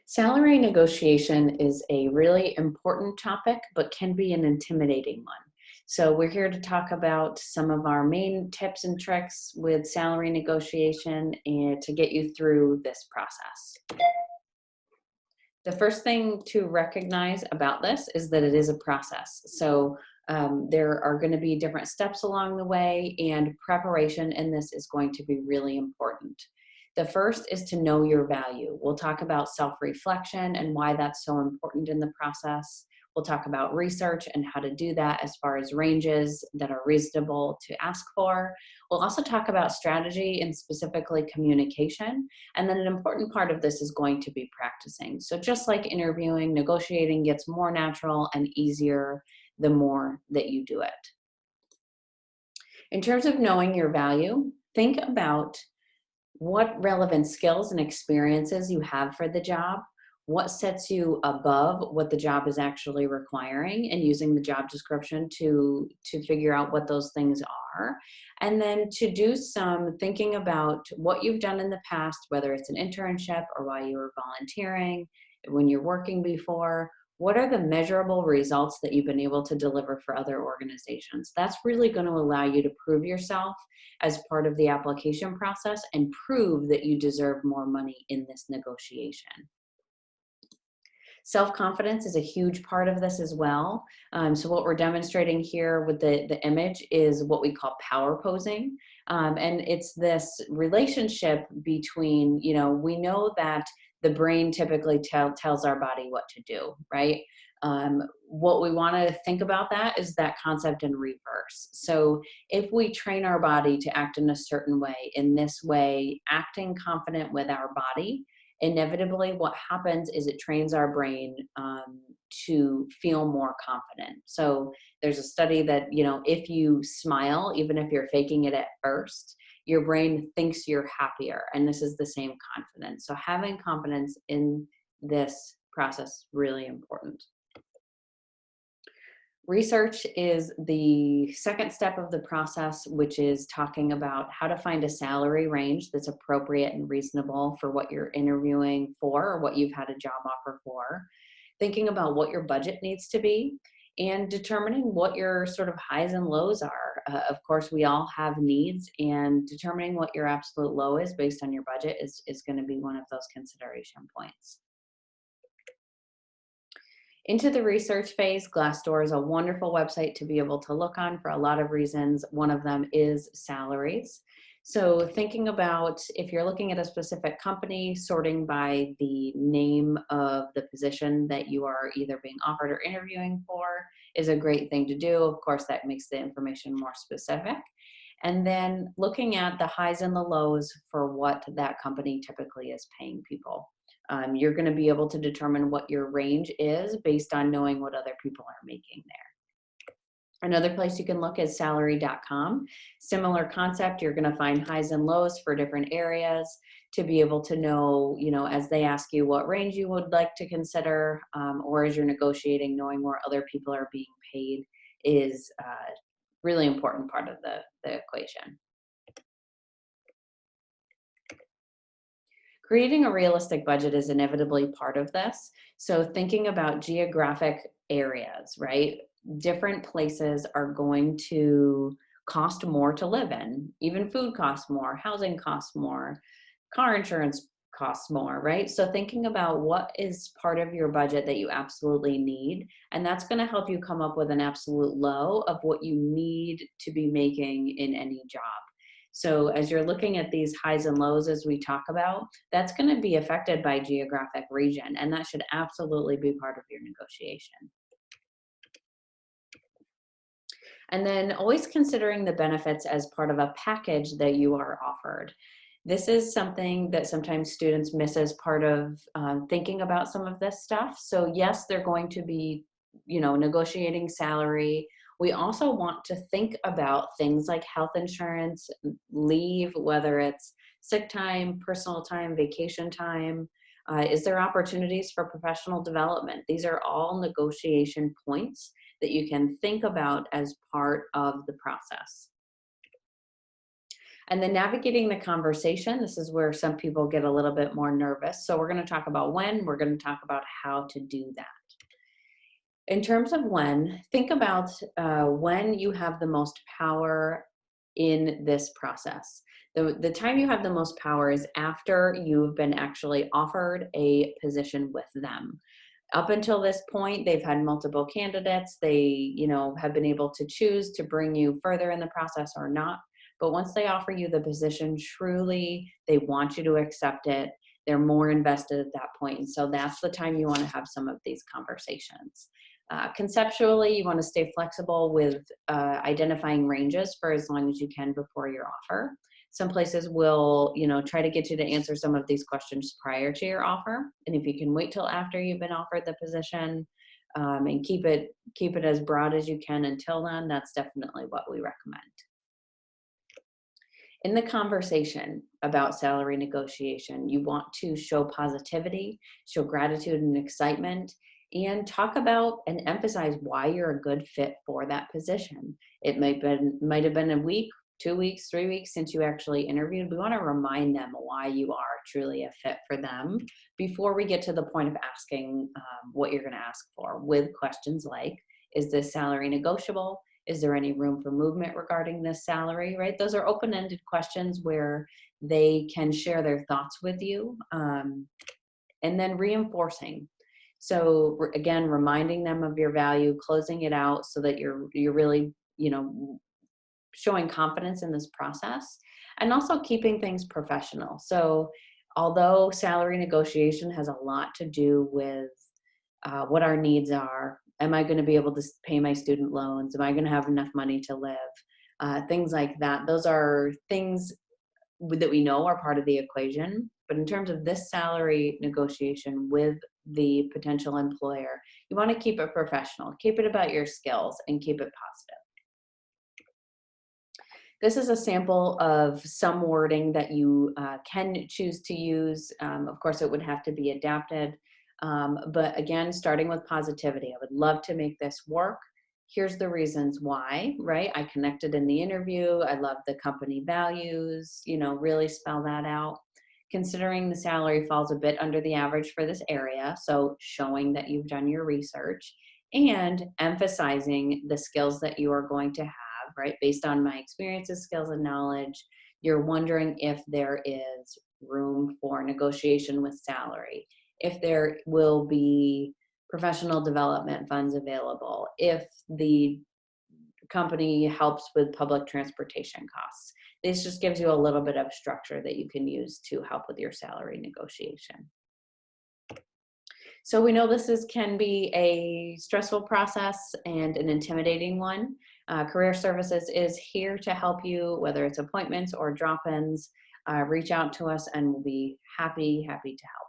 Salary negotiation is a really important topic, but can be an intimidating one. So, we're here to talk about some of our main tips and tricks with salary negotiation and to get you through this process. The first thing to recognize about this is that it is a process. So, there are going to be different steps along the way, and preparation in this is going to be really important. The first is to know your value. We'll talk about self reflection and why that's so important in the process. We'll talk about research and how to do that as far as ranges that are reasonable to ask for. We'll also talk about strategy and specifically communication. And then an important part of this is going to be practicing. So just like interviewing, negotiating gets more natural and easier the more that you do it. In terms of knowing your value, think about what relevant skills and experiences you have for the job, what sets you above what the job is actually requiring, and using the job description to figure out what those things are. And then to do some thinking about what you've done in the past, whether it's an internship or while you were volunteering, when you're working before. What are the measurable results that you've been able to deliver for other organizations? That's really going to allow you to prove yourself as part of the application process and prove that you deserve more money in this negotiation. Self-confidence is a huge part of this as well. So what we're demonstrating here with the image is what we call power posing. And it's this relationship between, we know that the brain typically tells our body what to do, right? What we want to think about that is that concept in reverse. So if we train our body to act in a certain way, in this way, acting confident with our body, inevitably what happens is it trains our brain to feel more confident. So there's a study that, if you smile, even if you're faking it at first, your brain thinks you're happier. And this is the same confidence. So having confidence in this process, really important. Research is the second step of the process, which is talking about how to find a salary range that's appropriate and reasonable for what you're interviewing for or what you've had a job offer for. Thinking about what your budget needs to be and determining what your sort of highs and lows are. Of course, we all have needs, and determining what your absolute low is based on your budget is going to be one of those consideration points. Into the research phase, Glassdoor is a wonderful website to be able to look on for a lot of reasons. One of them is salaries. So thinking about if you're looking at a specific company, sorting by the name of the position that you are either being offered or interviewing for is a great thing to do. Of course, that makes the information more specific. And then looking at the highs and the lows for what that company typically is paying people. You're going to be able to determine what your range is based on knowing what other people are making there. Another place you can look is salary.com. Similar concept, you're going to find highs and lows for different areas to be able to know, as they ask you what range you would like to consider, or as you're negotiating, knowing where other people are being paid is a really important part of the equation. Creating a realistic budget is inevitably part of this. So thinking about geographic areas, right? Different places are going to cost more to live in. Even food costs more, housing costs more, car insurance costs more, right? So thinking about what is part of your budget that you absolutely need, and that's going to help you come up with an absolute low of what you need to be making in any job. So as you're looking at these highs and lows as we talk about, that's going to be affected by geographic region, and that should absolutely be part of your negotiation. And then always considering the benefits as part of a package that you are offered. This is something that sometimes students miss as part of thinking about some of this stuff. So yes, they're going to be, negotiating salary. We also want to think about things like health insurance, leave, whether it's sick time, personal time, vacation time. Is there opportunities for professional development? These are all negotiation points that you can think about as part of the process. And then navigating the conversation, this is where some people get a little bit more nervous. So we're going to talk about when, we're going to talk about how to do that. In terms of when, think about when you have the most power in this process. The time you have the most power is after you've been actually offered a position with them. Up until this point, they've had multiple candidates. They, have been able to choose to bring you further in the process or not. But once they offer you the position, truly, they want you to accept it. They're more invested at that point. And so that's the time you want to have some of these conversations. Conceptually, you want to stay flexible with identifying ranges for as long as you can before your offer. Some places will, try to get you to answer some of these questions prior to your offer. And if you can wait till after you've been offered the position and keep it as broad as you can until then, that's definitely what we recommend. In the conversation about salary negotiation, you want to show positivity, show gratitude and excitement, and talk about and emphasize why you're a good fit for that position. It might have been a week, 2 weeks, 3 weeks since you actually interviewed. We want to remind them why you are truly a fit for them before we get to the point of asking what you're going to ask for, with questions like, is this salary negotiable? Is there any room for movement regarding this salary, right? Those are open-ended questions where they can share their thoughts with you. And then reinforcing. So again, reminding them of your value, closing it out so that you're really, showing confidence in this process, and also keeping things professional. So although salary negotiation has a lot to do with what our needs are, am I going to be able to pay my student loans? Am I going to have enough money to live? Things like that. Those are things that we know are part of the equation. But in terms of this salary negotiation with the potential employer, you want to keep it professional, keep it about your skills, and keep it positive. This is a sample of some wording that you can choose to use. Of course, it would have to be adapted. But again, starting with positivity, I would love to make this work. Here's the reasons why, right? I connected in the interview. I love the company values, really spell that out. Considering the salary falls a bit under the average for this area, so showing that you've done your research and emphasizing the skills that you are going to have, right? Based on my experiences, skills, and knowledge, you're wondering if there is room for negotiation with salary, if there will be professional development funds available, if the company helps with public transportation costs. This just gives you a little bit of structure that you can use to help with your salary negotiation. So we know this can be a stressful process and an intimidating one. Career Services is here to help you, whether it's appointments or drop-ins. Reach out to us and we'll be happy to help.